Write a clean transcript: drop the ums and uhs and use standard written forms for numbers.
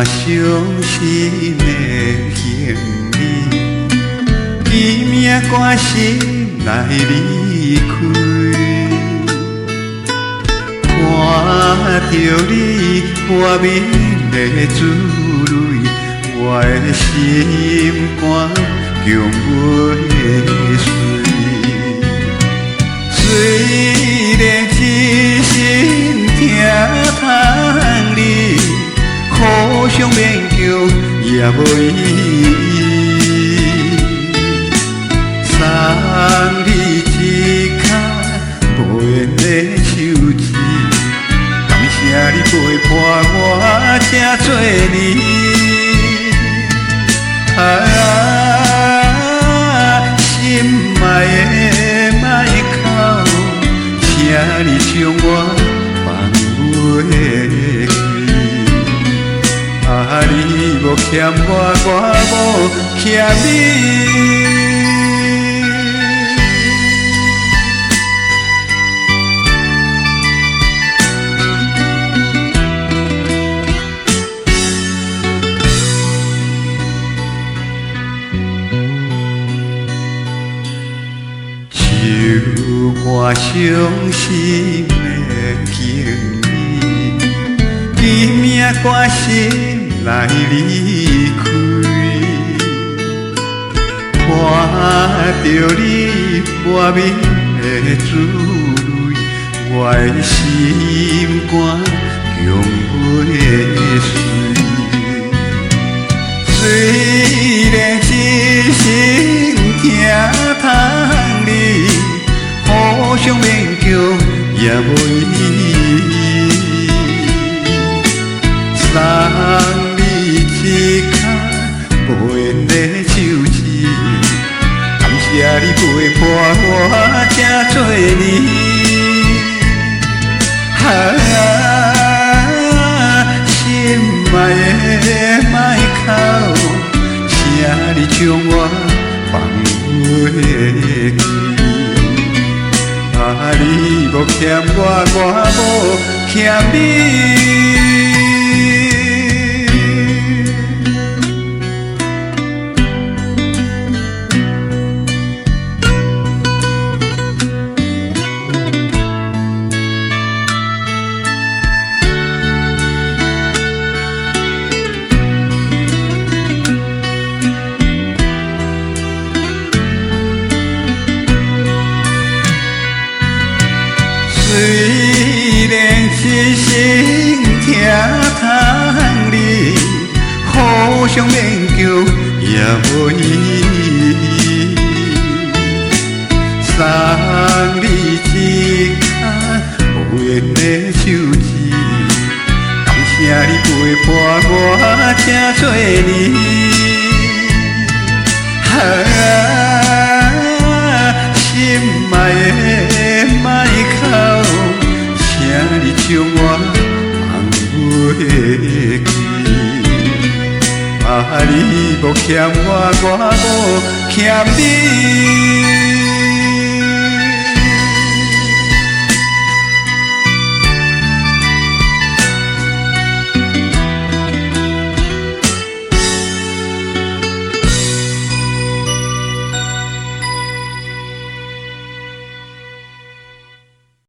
伤心的行李，伊命关心来离开。看着你莫名的滋泪，我的心肝强袂碎。虽然一心疼痛你，互相勉强也无意义。送你一脚无缘的手指，感谢你陪伴我这多年。心爱的莫哭，请你将我放袂记。你无欠我，我无欠你。就我伤心的经历，伊命关心来离开。看着你莫名的滋泪，我的心肝强袂碎。虽然一心疼痛你，互相勉强也无意义。送你一脚无缘的手指，感谢你陪伴我这多年。心爱的莫哭，请你将我放袂记。你无欠我，我无欠你。虽然一心疼痛你，互相勉强也无意义。送你一脚无缘的手指，感谢你陪伴我这多年。心爱的莫哭，请你将我放袂记。你无欠我，我无欠你。